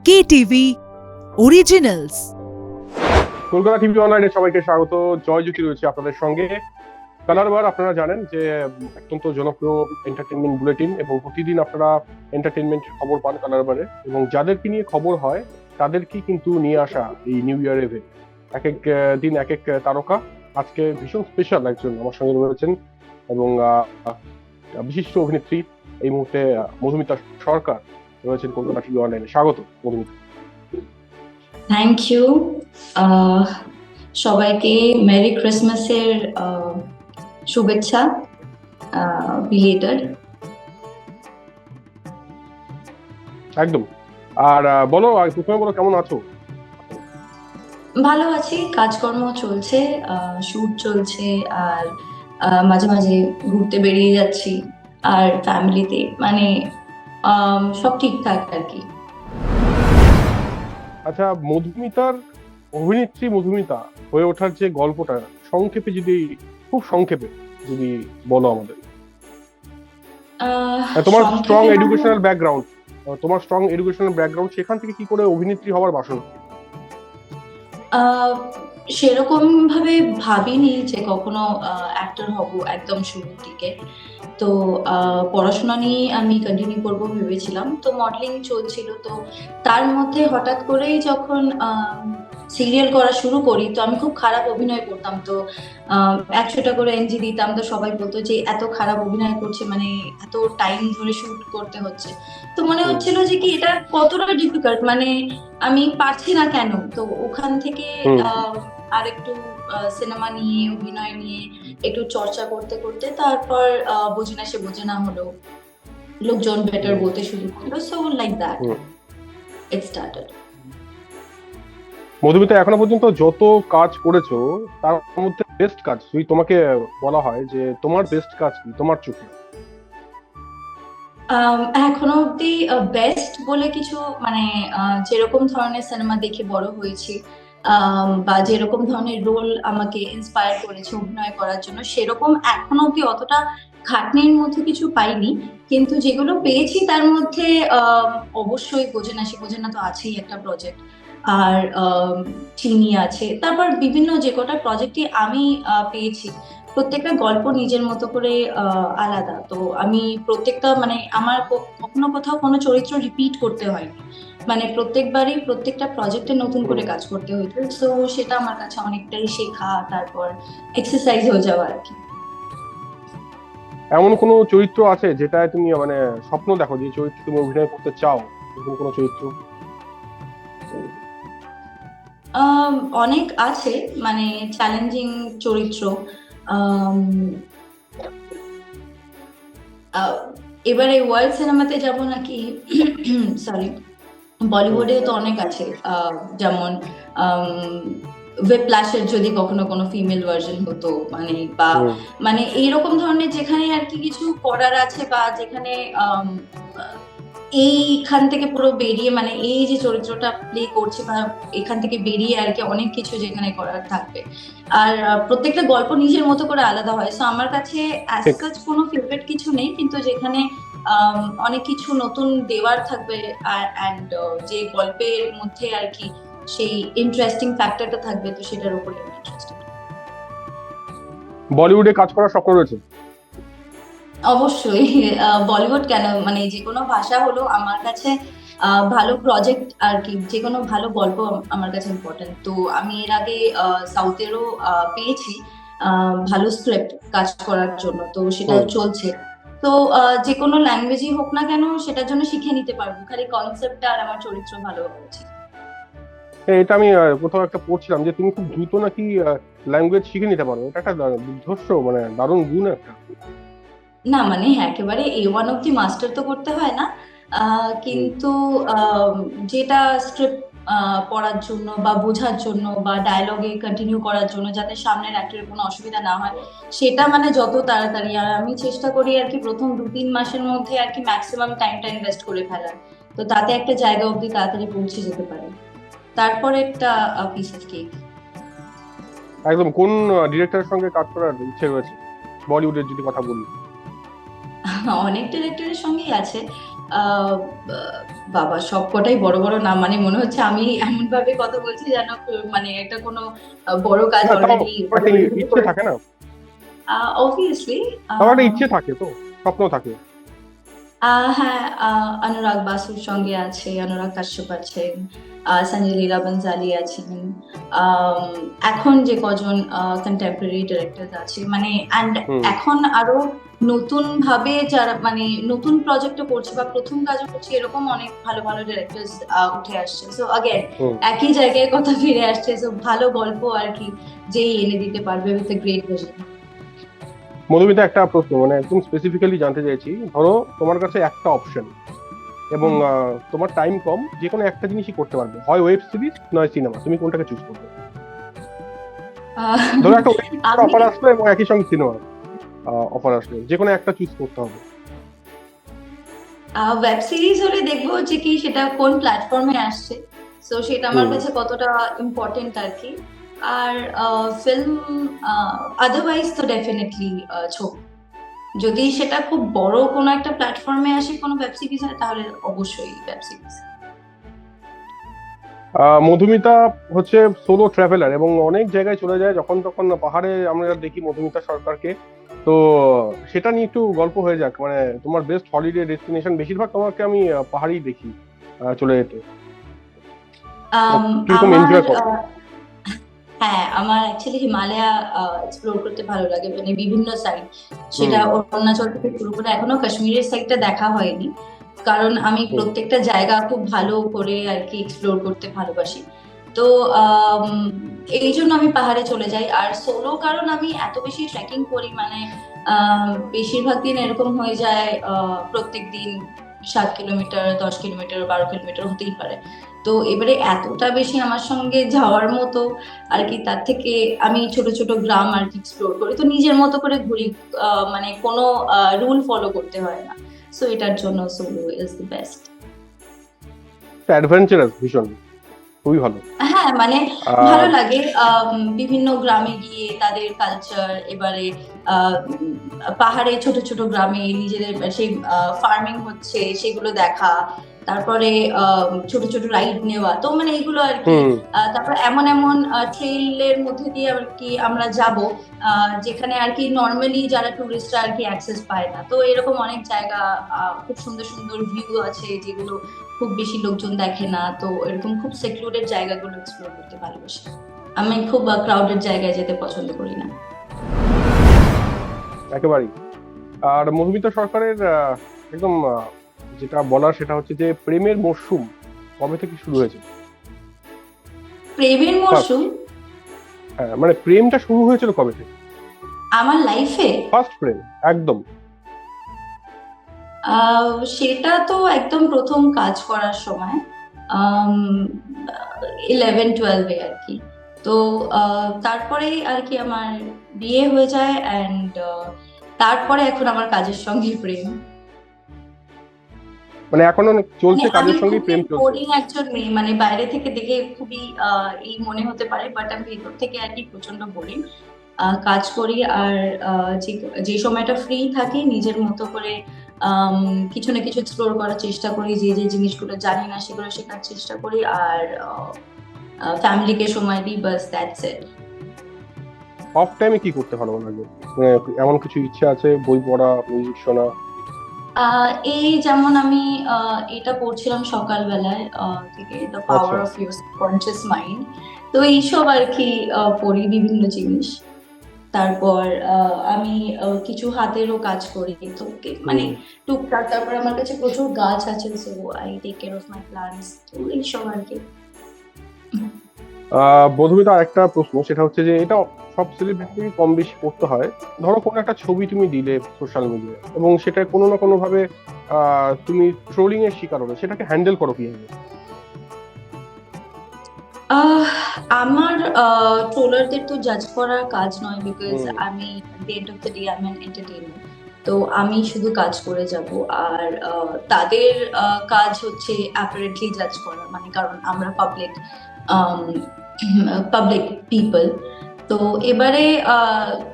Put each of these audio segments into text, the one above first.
KTV Originals। Kolkata TV অনলাইনে সবাইকে স্বাগত। জয় জ্যোতি রয়েছে আপনাদের সঙ্গে। কালারবার আপনারা জানেন যে অত্যন্ত জনপ্রিয় এন্টারটেনমেন্ট বুলেটিন, এবং প্রতিদিন আপনারা এন্টারটেনমেন্টের খবর পান কালারবারে, এবং যাদেরকে নিয়ে খবর হয় তাদেরকে কিন্তু নিয়ে আসা এই নিউ ইয়ার ইভেন্ট। এক এক দিন এক এক তারকা। আজকে ভীষণ স্পেশাল একজন আমার সঙ্গে রয়েছেন, এবং বিশিষ্ট অভিনেত্রী এই মুহূর্তে মধুমিতা সরকার রয়েছেন কলকাতা টিভি অনলাইনে। স্বাগত মধুমিতা। Thank you. সবাইকে মেরি ক্রিসমাসের শুভেচ্ছা, বিলেটেড। একদম। আর বলো, প্রথমে বলো কেমন আছো? ভালো আছি, কাজকর্ম চলছে, শুট চলছে, আর মাঝে মাঝে ঘুরতে বেরিয়ে যাচ্ছি, আর ফ্যামিলিতে মানে সব ঠিকঠাক আর কি। আচ্ছা, মধুমিতার অভিনেত্রী মধুমিতা হয়ে ওঠার যে গল্পটা সংক্ষেপে যদি, খুব সংক্ষেপে যদি বলো আমাদের। তোমার স্ট্রং এডুকেশনাল ব্যাকগ্রাউন্ড, সেখান থেকে কি করে অভিনেত্রী হওয়ার বাসনা? সেরকম ভাবে ভাবিনি যে কখনো অ্যাক্টর হব একদম শুরুর দিকে। তো পড়াশোনা নিয়ে আমি কন্টিনিউ করবো ভেবেছিলাম, তো মডেলিং চলছিল। তো তার মধ্যে হঠাৎ করেই যখন সিরিয়াল করা শুরু করি, তো আমি খুব খারাপ অভিনয় করতাম। তো 100টা করে এনজি দিতাম, তো সবাই বলতো যে এত খারাপ অভিনয় করছে, মানে এত টাইম ধরে শুট করতে হচ্ছে। তো মনে হচ্ছিল যে কি এটা কতটা ডিফিকাল্ট, মানে আমি পারছি না কেন। তো ওখান থেকে আর একটু সিনেমা নিয়ে, অভিনয় নিয়ে একটু চর্চা করতে করতে তারপর বোঝে না সে বোঝে না হলো, লোকজন বেটার বলতে শুরু করলো। So like that it started. Madhumita, এখনো পর্যন্ত যত কাজ করেছো তার মধ্যে বেস্ট কাজ যদি তোমাকে বলা হয় যে তোমার বেস্ট কাজ কি তোমার চোখে? এখনো অব্দি বেস্ট বলে কিছু, মানে যেরকম ধরনের সিনেমা দেখে বড় হয়েছি, বা যেরকম ধরনের রোল আমাকে ইন্সপায়ার করেছে অভিনয় করার জন্য, সেরকম এখনো অব্দি অতটা খাটনির মধ্যে কিছু পাইনি। কিন্তু যেগুলো পেয়েছি তার মধ্যে অবশ্যই বোঝে না সে বোঝে না তো আছেই একটা প্রজেক্ট, আর চিনি আছে। তারপর বিভিন্ন যে কটা প্রজেক্টই আমি পেয়েছি, প্রত্যেকটা গল্প নিজের মতো করে আলাদা। তো আমি প্রত্যেকটা, মানে আমার কখনো কোথাও কোনো চরিত্র রিপিট করতে হয়নি, মানে প্রত্যেকবারই প্রত্যেকটা প্রজেক্টে নতুন করে কাজ করতে হইতো। তো সেটা আমার কাছে অনেকটাই শেখা, তারপর এক্সারসাইজ হয়ে যাওয়া আর কি। এমন কোনো চরিত্র আছে যেটা তুমি মানে স্বপ্ন দেখো, যে চরিত্র তুমি অভিনয় করতে চাও, এরকম কোনো চরিত্র? অনেক আছে, মানে চ্যালেঞ্জিং চরিত্র। এবারে ওয়ার্ল্ড সিনেমাতে যাব নাকি সরি, বলিউডেও তো অনেক আছে, যেমন উইপ্লাশের যদি কখনো কোনো ফিমেল ভার্সন হতো, মানে বা মানে এইরকম ধরনের যেখানে আর কি কিছু করার আছে, বা যেখানে এইখান থেকে পুরো বেরিয়ে, মানে এই যে চরিত্রটা প্লে করছে বা এখান থেকে বেরিয়ে আর কি অনেক কিছু যেখানে করার থাকবে। আর প্রত্যেকটা গল্প নিজের মতো করে আলাদা হয়। সো আমার কাছে অ্যাজ সাচ কোনো ফেভারিট কিছু নেই, কিন্তু যেখানে অনেক কিছু নতুন দেওয়ার থাকবে, অ্যান্ড যে গল্পের মধ্যে আর কি সেই ইন্টারেস্টিং ফ্যাক্টরটা থাকবে, তো সেটার উপরে আমি ইন্টারেস্টেড। বলিউডে কাজ করার স্বপ্ন রয়েছে? অবশ্যই। বলিউড কেন, মানে যে কোনো ভাষা হলো আমার কাছে ভালো প্রজেক্ট আর কি, যে কোনো ভালো গল্প আমার কাছে ইম্পর্টেন্ট। তো আমি এর আগে সাউথেরও পেয়েছি ভালো স্ক্রিপ্ট কাজ করার জন্য, তো সেটা চলছে। তো যে কোনো ল্যাঙ্গুয়েজই হোক না কেন সেটার জন্য শিখে নিতে পারবো, খালি কনসেপ্টটা আর আমার চরিত্র ভালো হচ্ছে। এটা আমি কোথাও একটা পড়ছিলাম যে তুমি খুব দ্রুত নাকি ল্যাঙ্গুয়েজ শিখে নিতে পারো। এটা একটা দুর্ধর্ষ, মানে দারুণ গুণ একটা। না মানে একেবারে A1 অব্দি মাস্টার তো করতে হয় না, কিন্তু যেটা স্ক্রিপ্ট পড়ার জন্য বা বোঝার জন্য বা ডায়লগে কন্টিনিউ করার জন্য, যাতে সামনের অ্যাক্টরের কোনো অসুবিধা না হয়, সেটা মানে যত তাড়াতাড়ি। আর আমি চেষ্টা করি আর কি প্রথম 2-3 মাসের মধ্যে আর কি ম্যাক্সিমাম টাইমটা ইনভেস্ট করে ফেলার, তো তাতে একটা জায়গা অব্দি তাড়াতাড়ি পৌঁছে যেতে পারে, তারপরে একটা পিস অফ কেক। একদম। কোন ডিরেক্টরের সঙ্গে কাজ করার ইচ্ছে রয়েছে বলিউডের যদি কথা বলি? অনেক ডিরেক্টরের সঙ্গেই আছে। আহ, বাবা সবকটাই বড় বড় নাম, মানে মনে হচ্ছে আমি এমন ভাবে কথা বলছি যেন মানে এটা কোনো বড় কাজ না, তাও অলরেডি একটা ইচ্ছে থাকে না, অবভিয়াসলি। তাও একটা ইচ্ছে থাকে, তো স্বপ্ন থাকে। হ্যাঁ, অনুরাগ বাসুর সঙ্গে আছে, অনুরাগ কাশ্যপ আছেন, সঞ্জয় লীলা বানজালি আছেন। আম, এখন যে কজন কন্টেম্পোরারি ডিরেক্টর আছে, মানে অ্যান্ড হুম এখন আরো নতুন ভাবে যারা মানে নতুন প্রজেক্টও করছে বা প্রথম কাজও করছে, এরকম অনেক ভালো ভালো ডিরেক্টরস উঠে আসছে। সো আগেন হুম। একই জায়গায় কথা ফিরে আসছে। সো ভালো গল্প আর কি যেই এনে দিতে পারবে উইথ গ্রেট ভিশন। মধুমিতা, একটা প্রশ্ন মানে একদম স্পেসিফিক্যালি জানতে চাইছি। ধরো তোমার কাছে একটা অপশন এবং তোমার টাইম কম, যে কোনো একটা জিনিসই করতে পারবে, হয় ওয়েব সিরিজ নয় সিনেমা, তুমি কোনটাকে চুজ করবে? ধরো একটা ওয়েব সিরিজ আমি অফার আসলো এবং একই সঙ্গে সিনেমা অফার আসলো, যে কোনো একটা চুজ করতে হবে। ওয়েব সিরিজ হলে দেখবো যে কি সেটা কোন প্ল্যাটফর্মে আসছে, সো সেটা আমার হুম। কাছে কতটা ইম্পর্টেন্ট আর কি। আর ফিল্ম আদারওয়াইজ তো ডেফিনেটলি ছবি। যদি সেটা খুব বড় কোনো একটা প্ল্যাটফর্মে আসে কোনো ওয়েব সিরিজ হয়, তাহলে অবশ্যই ওয়েব সিরিজ। মধুমিতা হচ্ছে সোলো ট্রাভেলার এবং অনেক জায়গায় চলে যায়, যখন তখন পাহাড়ে আমরা দেখি মধুমিতা সরকারকে। তো সেটা নিয়ে একটু গল্প হয়ে যাক, মানে তোমার বেস্ট হলিডে ডেস্টিনেশন, বেশিরভাগ তোমাকে আমি পাহাড়েই দেখি চলে যেতে। কিরকম আমার এনজয় করো? হ্যাঁ, আমার অ্যাকচুয়ালি হিমালয়া এক্সপ্লোর করতে ভালো লাগে, মানে বিভিন্ন সাইড। সেটা হুম অরুণাচল থেকে শুরু করে এখনো কাশ্মীরের সাইডটা দেখা হয়নি, কারণ আমি হুম। প্রত্যেকটা জায়গা খুব ভালো করে আর কি এক্সপ্লোর করতে ভালোবাসি। তো আম, এই জন্য আমি পাহাড়ে চলে যাই। আর সোলো কারণ আমি এত বেশি ট্রেকিং করি, মানে বেশিরভাগ দিন এরকম হয়ে যায় প্রত্যেক দিন 7 কিলোমিটার, 10 কিলোমিটার, 12 কিলোমিটার হতেই পারে। তো এবারে এতটা বেশি আমার সঙ্গে যাওয়ার মতো আর কি, তার থেকে আমি ছোট ছোট গ্রাম আর কি এক্সপ্লোর করি, তো নিজের মতো করে ঘুরি। মানে কোনো রুল ফলো করতে হয় না। সো এটার জন্য solo is the best. Adventurous ভীষণ, খুবই ভালো। হ্যাঁ, মানে ভালো আর লাগে বিভিন্ন গ্রামে গিয়ে তাদের কালচার। এবারে পাহাড়ে ছোট ছোট গ্রামে নিজেদের সেই ফার্মিং হচ্ছে সেগুলো দেখা, তারপরে ছোট ছোট রাইড নেওয়া, তো মানে এগুলো আর কি। হুম। তারপর এমন এমন ট্রেইলের মধ্যে দিয়ে আর কি আমরা যাব, যেখানে আর কি নর্মালি যারা টুরিস্টরা আর কি অ্যাক্সেস পায় না। তো এরকম অনেক জায়গা, খুব সুন্দর সুন্দর ভিউ আছে যেগুলো খুব বেশি লোকজন দেখে না। তো এরকম খুব সেক্লুডেড জায়গাগুলো এক্সপ্লোর করতে ভালোবাসি। আমি খুব ক্রাউডেড জায়গায় যেতে পছন্দ করি না। একেবারেই। আর মধুমিতা সরকারের একদম যেটা বলার সেটা হচ্ছে যে প্রেমের মরশুম কবে থেকে শুরু হয়েছে? প্রেমের ফার্স্ট, মরশুম হ্যাঁ মানে প্রেমটা শুরু হয়েছিল কবে থেকে? আমার লাইফে ফার্স্ট প্রেম একদম। সেটা তো একদম প্রথম কাজ করার সময়, 11-12 আর কি। তো তারপরেই আর কি আমার বিয়ে হয়ে যায়, অ্যান্ড তারপরে এখন আমার কাজের সঙ্গে প্রেম। মানে এখনো মানে চলছে, আমি কাজের সঙ্গেই খুবই প্রেম চলছে। বোরিং একজন মেয়ে, মানে বাইরে থেকে দেখে খুবই এই মনে হতে পারে, বাট আমি ভেতর থেকে আর কি প্রচন্ড বোরিং। কাজ করি আর যে যে সময়টা ফ্রি থাকি নিজের মতো করে কিছু না কিছু এক্সপ্লোর করার চেষ্টা করি, যে যে জিনিসগুলো জানি না সেগুলো শেখার চেষ্টা করি, আর ফ্যামিলিকে সময় দিই, বাস দ্যাটস ইট। অফ টাইমে কি করতে ভালো লাগে? মানে এমন কিছু ইচ্ছা আছে, বই পড়া, মিউজিক শোনা? এই যেমন আমি এটা পড়ছিলাম সকালবেলায় থেকে, দ্য পাওয়ার আচ্ছা। Of your subconscious mind. তো এইসব আর কি পড়ি বিভিন্ন জিনিস। তারপর আমি কিছু হাতেরও কাজ করি, তো মানে হুম। টুকটাক। তারপর আমার কাছে প্রচুর গাছ আছে, so I take care of my plants, তো এইসব আর কি। মধুমিতা, আরেকটা প্রশ্ন সেটা হচ্ছে যে এটা সব সেলিব্রিটি কম বেশি করতে হয়। ধরো কোনো একটা ছবি তুমি দিলে সোশ্যাল মিডিয়ায় এবং সেটা কোনো না কোনো ভাবে তুমি ট্রোলিং এর শিকার হলে, সেটাকে হ্যান্ডেল করো কিভাবে? আহ আমার ট্রোলারদের তো জাজ করার কাজ নয়, বিকজ হুম আমি the end of the day আমি এন্টারটেইনার। তো আমি শুধু কাজ করে যাব। আর তাদের কাজ হচ্ছে অ্যাপারেন্টলি জাজ করা, মানে কারণ আমরা পাবলিক পিপল। তো এবারে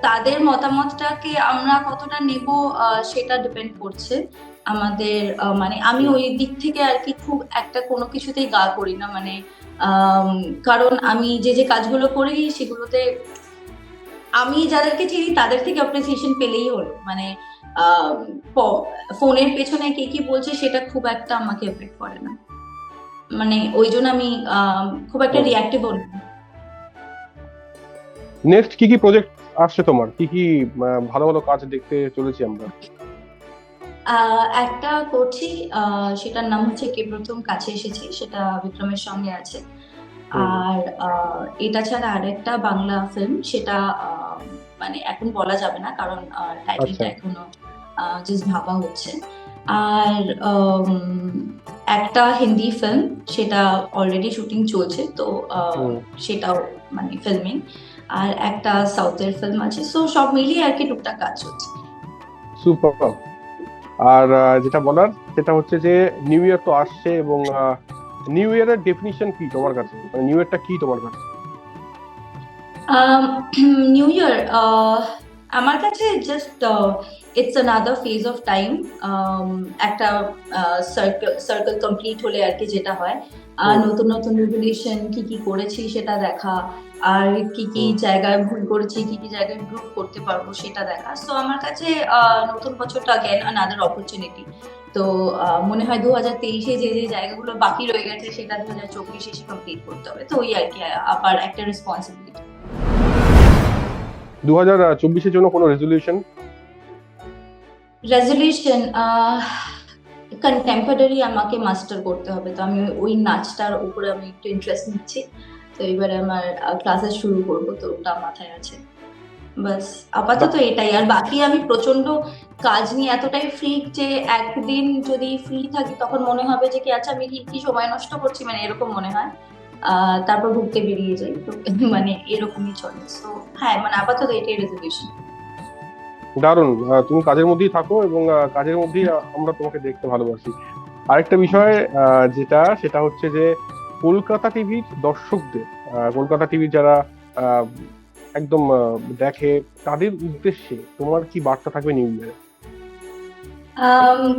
তাদের মতামতটাকে আমরা কতটা নেব সেটা ডিপেন্ড করছে আমাদের মানে আমি ওই দিক থেকে আর কি খুব একটা কোনো কিছুতেই গা করি না, মানে কারণ আমি যে কাজগুলো করি সেগুলোতে আমি যাদেরকে চিনি তাদের থেকে অ্যাপ্রিসিয়েশন পেলেই হলো, মানে ফোনের পেছনে কে কি বলছে সেটা খুব একটা আমাকে এফেক্ট করে না, মানে ওই জন্য আমি খুব একটা রিয়াক্টিভ হই না। নেক্সট কি কি প্রজেক্ট আসছে তোমার, কি কি ভালো ভালো কাজ দেখতে চলেছি আমরা? একটা করছি, সেটার নাম হচ্ছে কে প্রথম কাছে এসেছি, সেটা বিক্রমের সঙ্গে আছে। আর এটা ছাড়া আরেকটা বাংলা ফিল্ম, সেটা মানে এখন বলা যাবে না কারণ টাইটেলটা এখনো জাস্ট ভাবা হচ্ছে। আর একটা হিন্দি ফিল্ম, সেটা অলরেডি শুটিং চলছে, তো সেটাও মানে ফিল্মিং। আর একটা সাউথের ফিল্ম আছে, সো সব মিলিয়ে আর কি টুকটাক কাজ চলছে। সুপার। আর যেটা বলার সেটা হচ্ছে যে নিউ ইয়ার তো আসছে, এবং নিউ ইয়ারের ডেফিনিশন কি তোমার কাছে, মানে নিউ ইয়ারটা কি তোমার কাছে? নিউ ইয়ার আমার কাছে just it's another phase of time, একটা সার্কেল কমপ্লিট হলে আর কি যেটা হয়, নতুন নতুন রেগুলেশন কি কি করেছি সেটা দেখা, আর কি কি জায়গায় ভুল করেছি, কি কি জায়গায় ইমপ্রুভ করতে পারবো সেটা দেখা। সো আমার কাছে নতুন বছরটা অ্যাগেন অ্যানাদার অপরচুনিটি। তো মনে হয় 2023-এ যে জায়গাগুলো বাকি রয়ে গেছে সেটা 2024-এ এসে কমপ্লিট করতে হবে, তো ওই আর কি আবার একটা রেসপন্সিবিলিটি। 2024-এর জন্য কোনো রেজলিউশন? কন্টেম্পোরারি আমাকে মাস্টার করতে হবে, তো আমি ওই নাচটার উপরে আমি একটু ইন্টারেস্ট নিচ্ছি, তো এবারে আমার ক্লাসেস শুরু করবো, তো ওটা মাথায় আছে। বাস আপাতত এটাই। আর বাকি আমি প্রচন্ড কাজ নিয়ে এতটাই ফ্রি যে একদিন যদি ফ্রি থাকি তখন মনে হবে যে কি আচ্ছা আমি কি সময় নষ্ট করছি, মানে এরকম মনে হয়। তারপর ঘুরতে বেরিয়ে যাই, তো মানে এরকমই চলে। সো হ্যাঁ, মানে আপাতত এটাই রেজলিউশন। দারুণ, তুমি কাজের মধ্যেই থাকো এবং কাজের মধ্যেই আমরা তোমাকে দেখতে ভালোবাসি। আরেকটা বিষয় সেটা হচ্ছে যে কলকাতা টিভির দর্শকদের, কলকাতা টিভি যারা একদম দেখে, তাদের উদ্দেশ্যে তোমার কি বার্তা থাকবে নিউ ইয়ারে?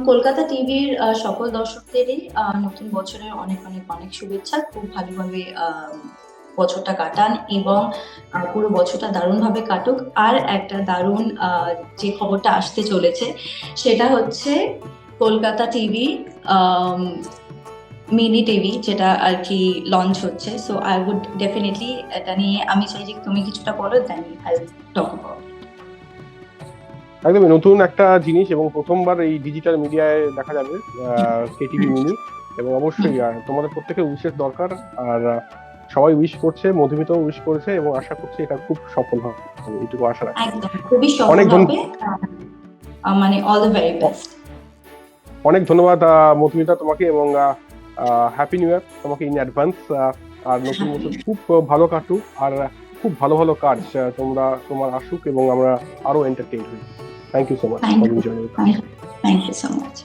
কলকাতা টিভির সকল দর্শকদেরই নতুন বছরের অনেক অনেক অনেক শুভেচ্ছা। খুব ভালোভাবে বছরটা কাটান এবং পুরো বছরটা দারুণভাবে কাটুক। আর একটা দারুণ যে খবরটা আসতে চলেছে সেটা হচ্ছে কলকাতা টিভি মিনি টিভি, যেটা আর কি লঞ্চ হচ্ছে। সো আই উড ডেফিনেটলি, এটা নিয়ে আমি চাই যে তুমি কিছুটা বলো, then I will talk about. একদমই নতুন একটা জিনিস এবং প্রথমবার এই ডিজিটাল মিডিয়ায় দেখা যাবে কেটিভি মিনি, এবং অবশ্যই তোমাদের প্রত্যেকের উইশের দরকার। আর সবাই উইশ করছে, মধুমিতাও উইশ করেছে, এবং আশা করছি এটা খুব সফল হবে, এইটুকু আশা রাখি। একদম খুবই সফল হবে, মানে অল দ্য ভেরি বেস্ট। অনেক ধন্যবাদ মধুমিতা তোমাকে, এবং হ্যাপি নিউ ইয়ার তোমাকে ইন অ্যাডভান্স। আর নতুন বছর খুব ভালো কাটুক, আর খুব ভালো ভালো কাজ তোমার আসুক, এবং আমরা আরো এন্টারটেইন হই। Thank you so much for joining. Thank you so much.